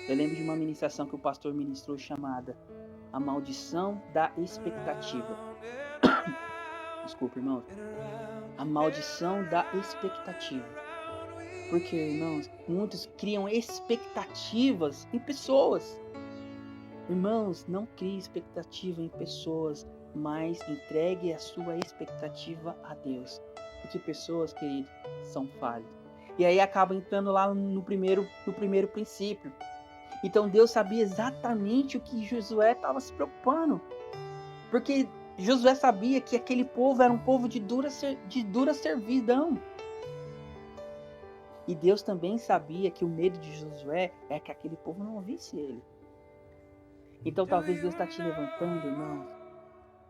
Eu lembro de uma ministração que o pastor ministrou chamada A Maldição da Expectativa. Desculpa, irmãos. A maldição da expectativa. Porque, irmãos, muitos criam expectativas em pessoas. Irmãos, não crie expectativa em pessoas, mas entregue a sua expectativa a Deus. Porque pessoas, querido, são falhas. E aí acaba entrando lá no primeiro princípio. Então Deus sabia exatamente o que Josué estava se preocupando. Porque Josué sabia que aquele povo era um povo de dura servidão. E Deus também sabia que o medo de Josué é que aquele povo não ouvisse ele. Então talvez Deus está te levantando, irmão.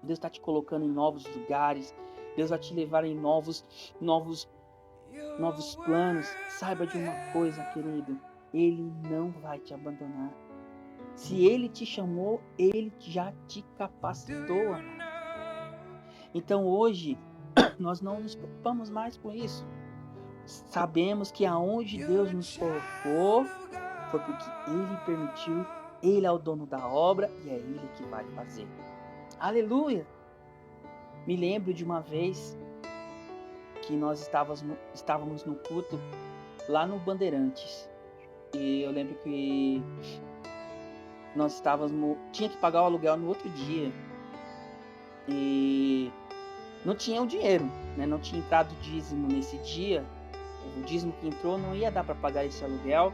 Deus está te colocando em novos lugares. Deus vai te levar em novos planos. Saiba de uma coisa, querido. Ele não vai te abandonar. Se Ele te chamou, Ele já te capacitou, amado. Então hoje, nós não nos preocupamos mais com isso. Sabemos que aonde Deus nos colocou, foi porque Ele permitiu, Ele é o dono da obra e é Ele que vai fazer. Aleluia! Me lembro de uma vez que nós estávamos no culto lá no Bandeirantes. E eu lembro que nós tinha que pagar o aluguel no outro dia. E não tinha o dinheiro, né? Não tinha entrado dízimo nesse dia. O dízimo que entrou não ia dar para pagar esse aluguel.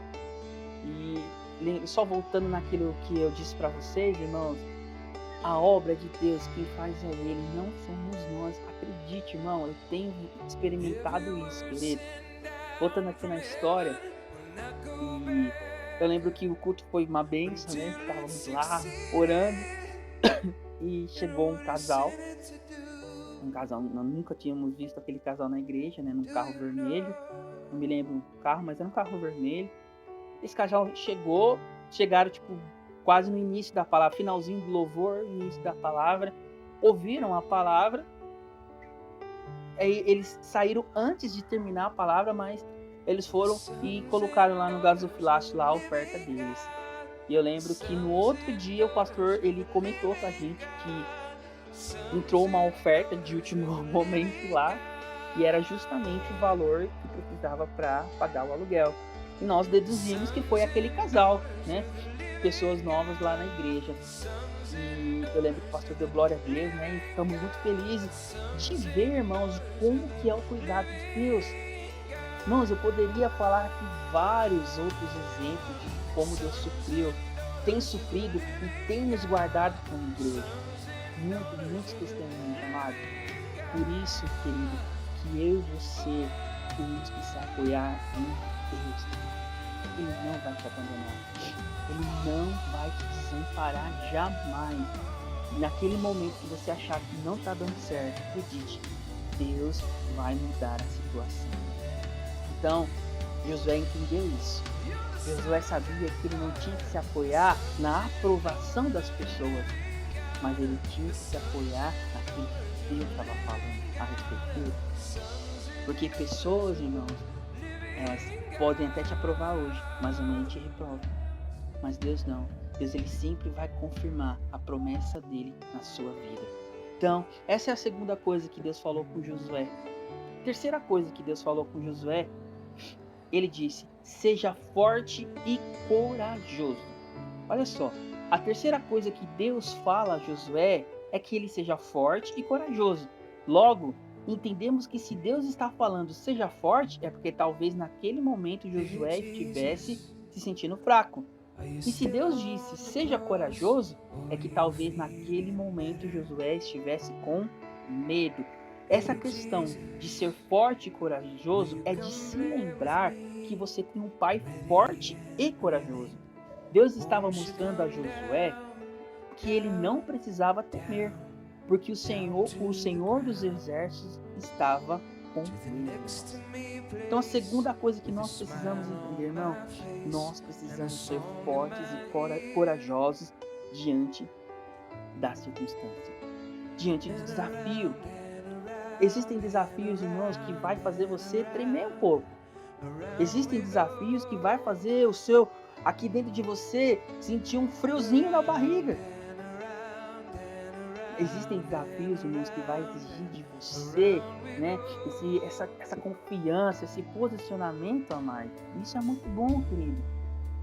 E só voltando naquilo que eu disse para vocês, irmãos, a obra de Deus, quem faz é Ele, não somos nós. Acredite, irmão, eu tenho experimentado isso, querido. Voltando aqui na história, e eu lembro que o culto foi uma bênção, né? Estávamos lá orando e chegou um casal, nós nunca tínhamos visto aquele casal na igreja, né? Num carro vermelho, não me lembro o carro, mas era um carro vermelho. Esse casal chegaram tipo quase no início da palavra, finalzinho do louvor, início da palavra, ouviram a palavra. Aí eles saíram antes de terminar a palavra, mas eles foram e colocaram lá no gasofilaço lá a oferta deles. E eu lembro que no outro dia o pastor, ele comentou com a gente que entrou uma oferta de último momento lá, e era justamente o valor que precisava para pagar o aluguel. E nós deduzimos que foi aquele casal, né? Pessoas novas lá na igreja. E eu lembro que o pastor deu glória a Deus, né? E ficamos muito felizes de ver, irmãos, como que é o cuidado de Deus. Irmãos, eu poderia falar aqui vários outros exemplos de como Deus tem suprido e tem nos guardado como igreja. Muitos testemunhos, amado. Por isso, querido, que eu e você temos que se apoiar em Deus. Ele não vai te abandonar. Ele não vai te desamparar jamais. Naquele momento que você achar que não está dando certo, acredite, Deus vai mudar a situação. Então, Josué entendeu isso. Josué sabia que ele não tinha que se apoiar na aprovação das pessoas, mas ele tinha que se apoiar naquilo que Deus estava falando a respeito dele. Porque pessoas, irmãos, elas podem até te aprovar hoje, mas amanhã te reprova. Mas Deus não. Deus, ele sempre vai confirmar a promessa dele na sua vida. Então, essa é a segunda coisa que Deus falou com Josué. Terceira coisa que Deus falou com Josué, ele disse: seja forte e corajoso. Olha só, a terceira coisa que Deus fala a Josué é que ele seja forte e corajoso. Logo, entendemos que se Deus está falando seja forte, é porque talvez naquele momento Josué estivesse se sentindo fraco. E se Deus disse seja corajoso, é que talvez naquele momento Josué estivesse com medo. Essa questão de ser forte e corajoso é de se lembrar que você tem um pai forte e corajoso. Deus estava mostrando a Josué que ele não precisava temer, porque o Senhor dos Exércitos estava com ele. Então a segunda coisa que nós precisamos entender, irmão, nós precisamos ser fortes e corajosos diante da circunstância, diante do desafio. Existem desafios, irmãos, que vai fazer você tremer um pouco. Existem desafios que vai fazer aqui dentro de você, sentir um friozinho na barriga. Existem desafios, irmãos, que vai exigir de você, né, essa confiança, esse posicionamento a mais. Isso é muito bom, querido.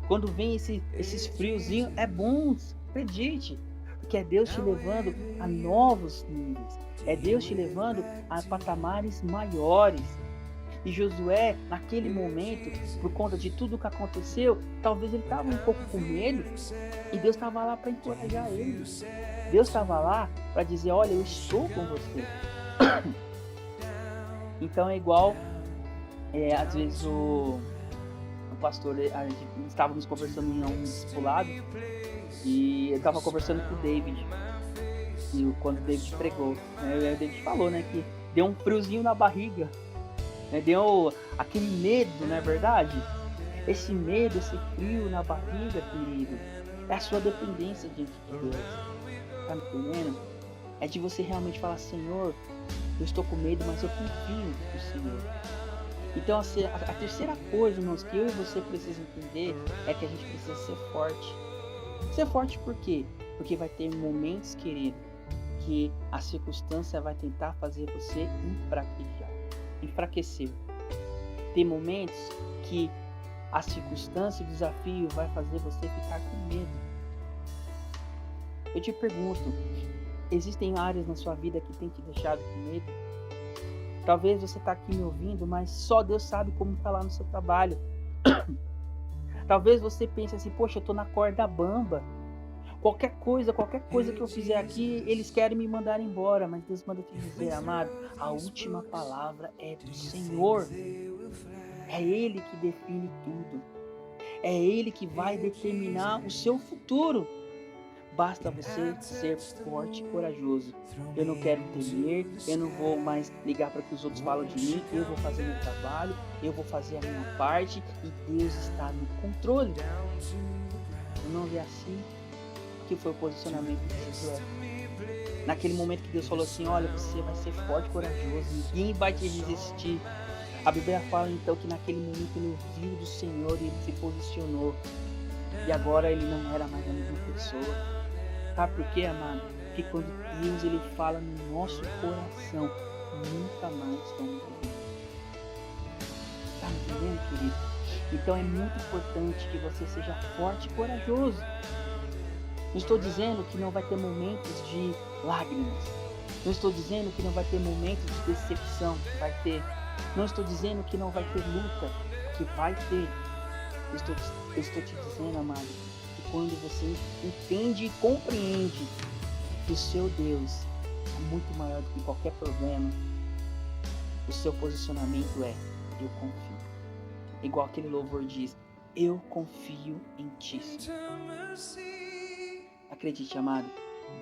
Quando vem esses friozinhos, é bom, acredite. Porque é Deus te levando a novos níveis. É Deus te levando a patamares maiores. E Josué, naquele momento, por conta de tudo que aconteceu, talvez ele estava um pouco com medo, e Deus estava lá para encorajar ele. Deus estava lá para dizer, olha, eu estou com você. Então é igual, às vezes o pastor, estávamos conversando em um discipulado, e eu estava conversando com o David, e quando o David pregou, né, o David falou, né, que deu um friozinho na barriga, né, deu aquele medo, não é verdade? Esse medo, esse frio na barriga, querido, é a sua dependência diante de Deus. Tá me entendendo? É de você realmente falar, Senhor, eu estou com medo, mas eu confio no Senhor. Então, assim, a terceira coisa, irmãos, que eu e você precisamos entender é que a gente precisa ser forte. Ser forte por quê? Porque vai ter momentos, querido, que a circunstância vai tentar fazer você enfraquecer. Tem momentos que a circunstância, o desafio vai fazer você ficar com medo. Eu te pergunto, existem áreas na sua vida que tem te deixado com medo? Talvez você está aqui me ouvindo, mas só Deus sabe como está lá no seu trabalho. Talvez você pense assim, poxa, eu estou na corda bamba. Qualquer coisa que eu fizer aqui, eles querem me mandar embora. Mas Deus manda te dizer, amado, a última palavra é do Senhor. É Ele que define tudo. É Ele que vai determinar o seu futuro. Basta você ser forte e corajoso. Eu não quero temer, eu não vou mais ligar para que os outros falam de mim, eu vou fazer meu trabalho, eu vou fazer a minha parte e Deus está no controle. Não é assim que foi o posicionamento de Josué. Naquele momento que Deus falou assim, olha, você vai ser forte e corajoso, ninguém vai te resistir. A Bíblia fala então que naquele momento ele ouviu do Senhor e ele se posicionou. E agora ele não era mais a mesma pessoa. Sabe por quê, amado? Porque quando Deus ele fala no nosso coração, nunca mais vamos ouvir. Tá me entendendo, querido? Então é muito importante que você seja forte e corajoso. Não estou dizendo que não vai ter momentos de lágrimas. Não estou dizendo que não vai ter momentos de decepção. Vai ter. Não estou dizendo que não vai ter luta. Que vai ter. Eu estou te dizendo, amado, que quando você entende e compreende que o seu Deus é muito maior do que qualquer problema, o seu posicionamento é, eu confio. Igual aquele louvor diz, eu confio em ti. Acredite, amado,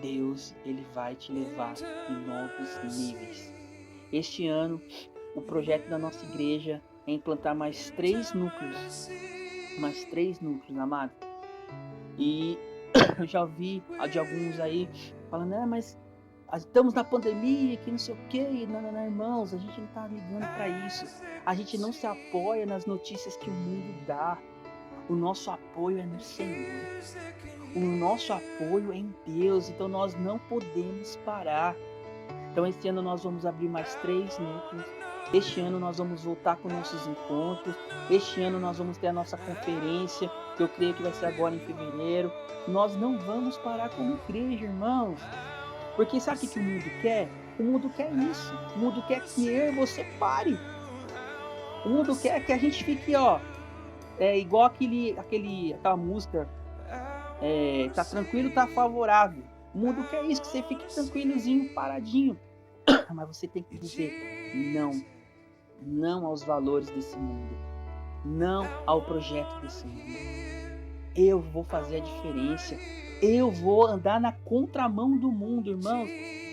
Deus ele vai te levar em novos níveis. Este ano, o projeto da nossa igreja é implantar mais 3 núcleos. Mais 3 núcleos, amado. E eu já ouvi de alguns aí falando, mas estamos na pandemia, que não sei o que, não, irmãos, a gente não tá ligando para isso. A gente não se apoia nas notícias que o mundo dá. O nosso apoio é no Senhor. O nosso apoio é em Deus, então nós não podemos parar. Então esse ano nós vamos abrir mais 3 núcleos. Este ano nós vamos voltar com nossos encontros. Este ano nós vamos ter a nossa conferência, que eu creio que vai ser agora em fevereiro. Nós não vamos parar como igreja, irmãos. Porque sabe o que o mundo quer? O mundo quer isso. O mundo quer que eu e você pare. O mundo quer que a gente fique, igual aquela música, tá tranquilo, tá favorável. O mundo quer isso, que você fique tranquilozinho, paradinho. Mas você tem que dizer não aos valores desse mundo, não ao projeto desse mundo. Eu vou fazer a diferença, eu vou andar na contramão do mundo, irmãos.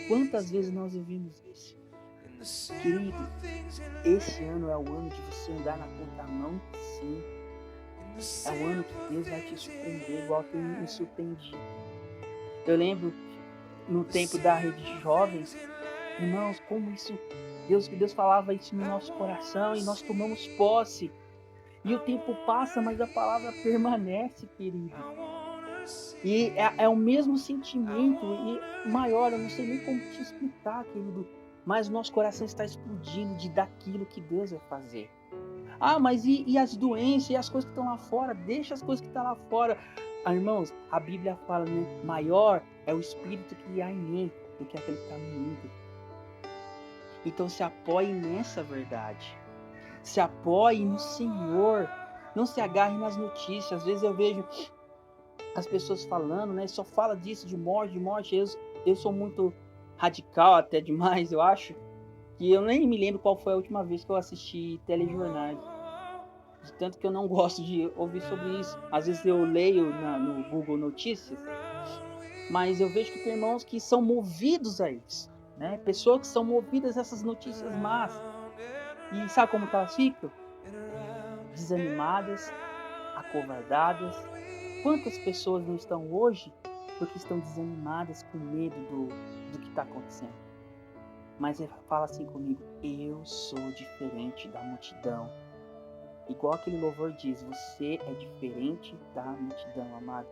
Quantas vezes nós ouvimos isso? Querido, esse ano é o ano de você andar na contramão, sim. É o ano que Deus vai te surpreender, igual que me surpreendi. Eu lembro, no tempo da rede de jovens, irmãos, como isso, Deus falava isso no nosso coração e nós tomamos posse. E o tempo passa, mas a palavra permanece, querido. E é o mesmo sentimento e maior, eu não sei nem como te explicar, querido. Mas o nosso coração está explodindo de daquilo que Deus vai fazer. Mas e as doenças e as coisas que estão lá fora? Deixa as coisas que estão lá fora. Irmãos, a Bíblia fala, né? Maior é o Espírito que há em mim do que aquele que está no mundo. Então se apoie nessa verdade. Se apoie no Senhor. Não se agarre nas notícias. Às vezes eu vejo as pessoas falando, né? Só fala disso, de morte. Eu sou muito radical até demais, eu acho, que eu nem me lembro qual foi a última vez que eu assisti telejornais. De tanto que eu não gosto de ouvir sobre isso. Às vezes eu leio no Google Notícias, mas eu vejo que tem irmãos que são movidos a isso, né? Pessoas que são movidas a essas notícias más. E sabe como que elas ficam? Desanimadas, acovardadas. Quantas pessoas não estão hoje porque estão desanimadas com medo do que está acontecendo? Mas ele fala assim comigo: eu sou diferente da multidão. Igual aquele louvor diz, você é diferente da multidão, amado.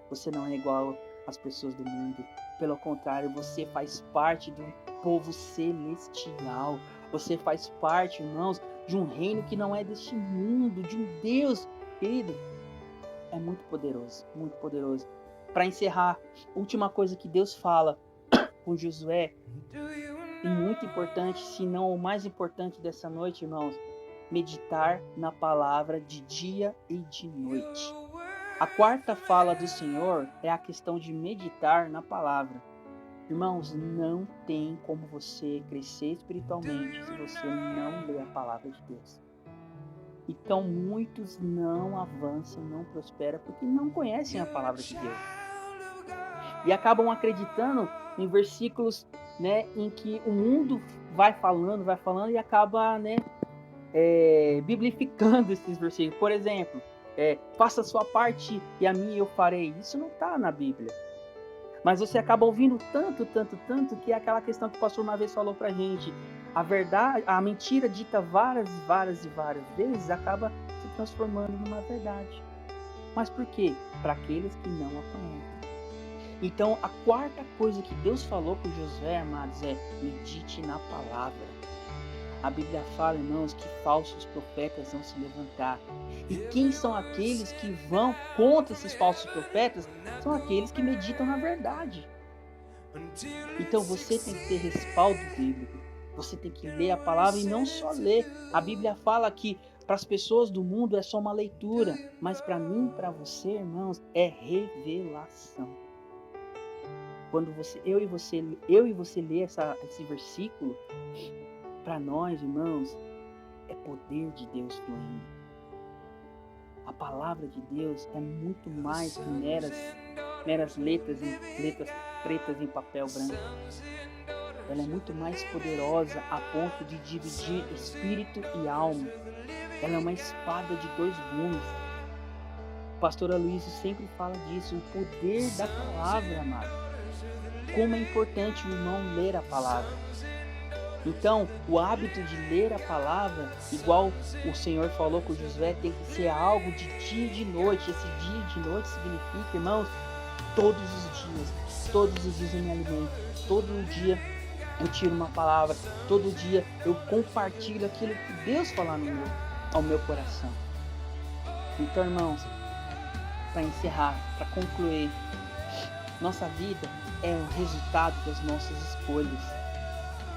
Você não é igual às pessoas do mundo. Pelo contrário, você faz parte do povo celestial. Você faz parte, irmãos, de um reino que não é deste mundo, de um Deus, querido. É muito poderoso, muito poderoso. Para encerrar, última coisa que Deus fala com Josué, e muito importante, se não o mais importante dessa noite, irmãos, meditar na palavra de dia e de noite. A quarta fala do Senhor é a questão de meditar na palavra. Irmãos, não tem como você crescer espiritualmente se você não ler a palavra de Deus. Então muitos não avançam, não prosperam, porque não conhecem a palavra de Deus. E acabam acreditando em versículos, né, em que o mundo vai falando e acaba, né, biblificando esses versículos. Por exemplo, faça a sua parte e a minha eu farei. Isso não está na Bíblia. Mas você acaba ouvindo tanto, que é aquela questão que o pastor uma vez falou pra gente. A verdade, a mentira dita várias vezes acaba se transformando numa verdade. Mas por quê? Para aqueles que não a conhecem. Então, a quarta coisa que Deus falou com Josué, amados, é medite na palavra. A Bíblia fala, irmãos, que falsos profetas vão se levantar. E quem são aqueles que vão contra esses falsos profetas? São aqueles que meditam na verdade. Então você tem que ter respaldo bíblico. Você tem que ler a palavra e não só ler. A Bíblia fala que para as pessoas do mundo é só uma leitura, mas para mim, para você, irmãos, é revelação. Quando eu e você lê esse versículo, para nós, irmãos, é poder de Deus fluindo. A palavra de Deus é muito mais que meras letras pretas em papel branco. Ela é muito mais poderosa a ponto de dividir espírito e alma. Ela é uma espada de dois gumes. O pastor Aloysio sempre fala disso, o poder da palavra, amado. Como é importante o irmão ler a palavra. Então, o hábito de ler a palavra, igual o Senhor falou com Josué, tem que ser algo de dia e de noite. Esse dia e de noite significa, irmãos, todos os dias eu me alimento, todo dia eu tiro uma palavra, todo dia eu compartilho aquilo que Deus falar ao meu coração. Então, irmãos, para encerrar, para concluir, nossa vida é o resultado das nossas escolhas.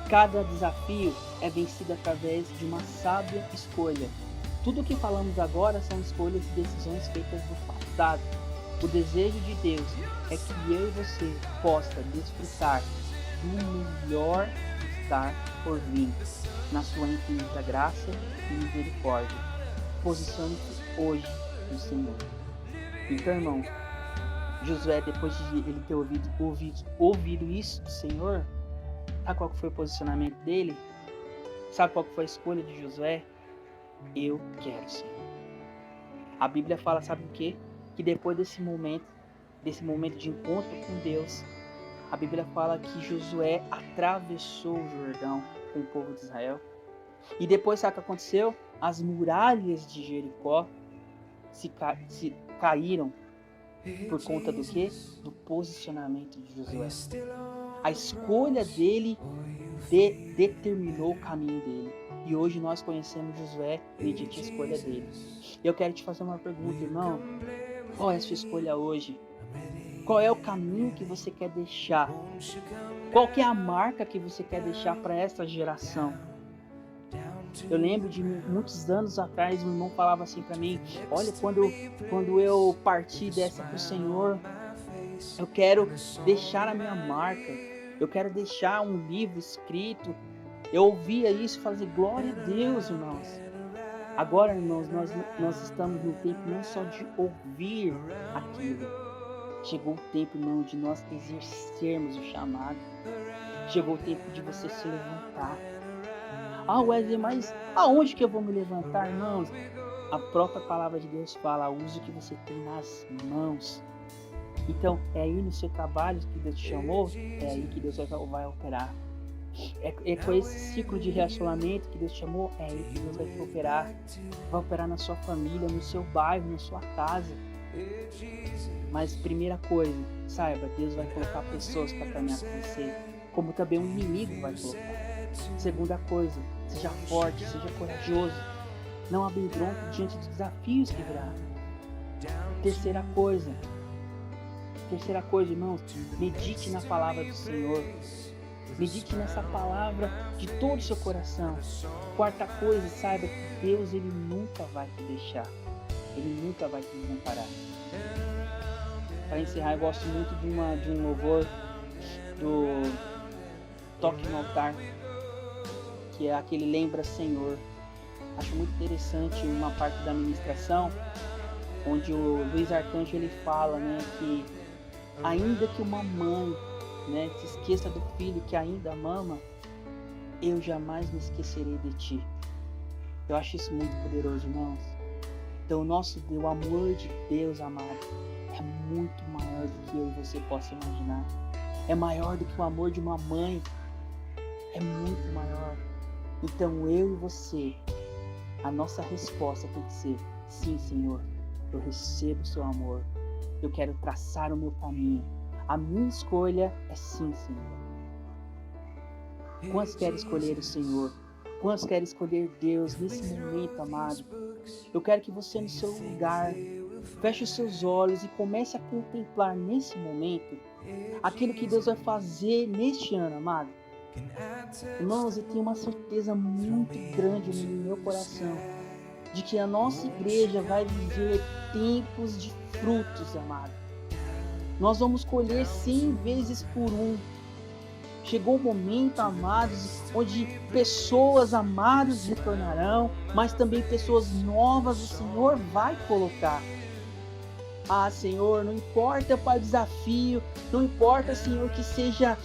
Cada desafio é vencido através de uma sábia escolha. Tudo o que falamos agora são escolhas e decisões feitas no passado. O desejo de Deus é que eu e você possa desfrutar do melhor que está por vir, na sua infinita graça e misericórdia. Posicione-se hoje no Senhor. Então, irmãos, Josué, depois de ele ter ouvido isso do Senhor, sabe qual foi o posicionamento dele? Sabe qual foi a escolha de Josué? Eu quero, Senhor. A Bíblia fala, sabe o quê? Que depois desse momento de encontro com Deus, a Bíblia fala que Josué atravessou o Jordão com o povo de Israel. E depois, sabe o que aconteceu? As muralhas de Jericó se caíram por conta do quê? Do posicionamento de Josué. A escolha dele determinou o caminho dele. E hoje nós conhecemos Josué mediante a escolha dele. Eu quero te fazer uma pergunta, irmão. Qual é a sua escolha hoje? Qual é o caminho que você quer deixar? Qual que é a marca que você quer deixar para essa geração? Eu lembro de muitos anos atrás, meu irmão falava assim para mim: olha, quando eu partir dessa pro Senhor, eu quero deixar a minha marca. Eu quero deixar um livro escrito. Eu ouvia isso e falei, glória a Deus, irmãos. Agora, irmãos, nós estamos no tempo não só de ouvir aquilo. Chegou o tempo, irmão, de nós exercermos o chamado. Chegou o tempo de você se levantar. Ah, Wesley, mas aonde que eu vou me levantar, irmãos? A própria palavra de Deus fala, use o que você tem nas mãos. Então, é aí no seu trabalho que Deus te chamou, é aí que Deus vai operar. É com esse ciclo de relacionamento que Deus te chamou, é aí que Deus vai operar. Vai operar na sua família, no seu bairro, na sua casa. Mas primeira coisa, saiba, Deus vai colocar pessoas para caminhar com você, como também um inimigo vai colocar. Segunda coisa, seja forte, seja corajoso. Não amedronte diante dos desafios que virá. Terceira coisa, irmãos, medite na palavra do Senhor. Medite nessa palavra de todo o seu coração. Quarta coisa, saiba que Deus, Ele nunca vai te deixar. Ele nunca vai te desamparar. Para encerrar, eu gosto muito de um louvor do Toque no Altar, que é aquele Lembra Senhor. Acho muito interessante uma parte da ministração, onde o Luiz Arcanjo ele fala, né, que ainda que uma mãe, né, se esqueça do filho que ainda mama, eu jamais me esquecerei de ti. Eu acho isso muito poderoso, irmãos. Então o amor de Deus, amado, é muito maior do que eu e você possa imaginar. É maior do que o amor de uma mãe. É muito maior. Então eu e você, a nossa resposta tem que ser, sim, Senhor, eu recebo o seu amor. Eu quero traçar o meu caminho. A minha escolha é sim, Senhor. Quantos querem escolher o Senhor? Quantos querem escolher Deus nesse momento, amado? Eu quero que você no seu lugar feche os seus olhos e comece a contemplar nesse momento aquilo que Deus vai fazer neste ano, amado. Irmãos, eu tenho uma certeza muito grande no meu coração de que a nossa igreja vai viver tempos de frutos, amado. Nós vamos colher 100 vezes por 1. Chegou o momento, amados, onde pessoas amadas retornarão, mas também pessoas novas o Senhor vai colocar. Ah, Senhor, não importa, Pai, o desafio, não importa, Senhor, que seja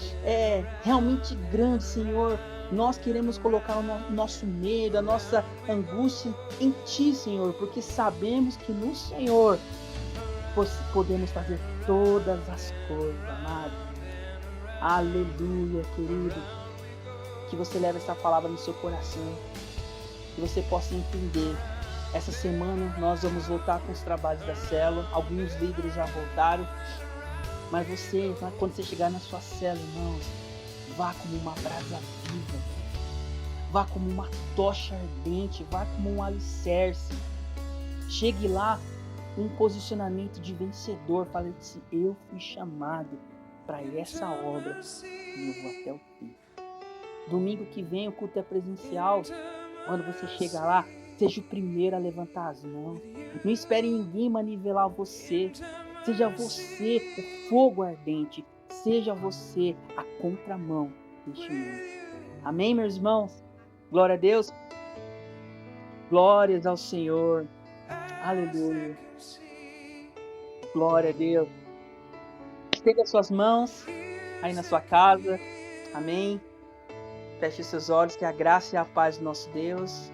realmente grande, Senhor. Nós queremos colocar o nosso medo, a nossa angústia em Ti, Senhor, porque sabemos que no Senhor podemos fazer todas as coisas, amado. Aleluia, querido. Que você leve essa palavra no seu coração, que você possa entender. Essa semana nós vamos voltar com os trabalhos da célula. Alguns líderes já voltaram. Mas você, quando você chegar na sua célula, irmãos, vá como uma brasa viva. Vá como uma tocha ardente. Vá como um alicerce. Chegue lá com um posicionamento de vencedor. Fale assim, eu fui chamado para essa obra e eu vou até o fim. Domingo que vem o culto é presencial. Quando você chegar lá, seja o primeiro a levantar as mãos. Não espere ninguém manivelar você. Seja você o fogo ardente. Seja você a contramão deste mundo. Amém, meus irmãos? Glória a Deus. Glórias ao Senhor. Aleluia. Glória a Deus. Estenda suas mãos aí na sua casa. Amém. Feche seus olhos, que a graça e a paz do nosso Deus,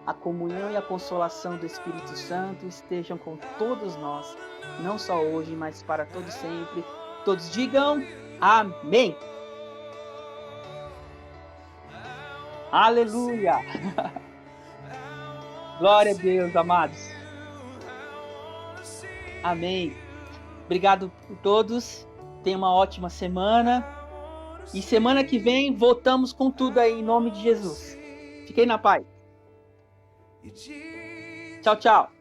a comunhão e a consolação do Espírito Santo estejam com todos nós, não só hoje, mas para todos sempre. Todos digam amém. Aleluia. Glória a Deus, amados. Amém. Obrigado por todos. Tenha uma ótima semana. E semana que vem voltamos com tudo aí em nome de Jesus. Fiquem na paz. Tchau, tchau.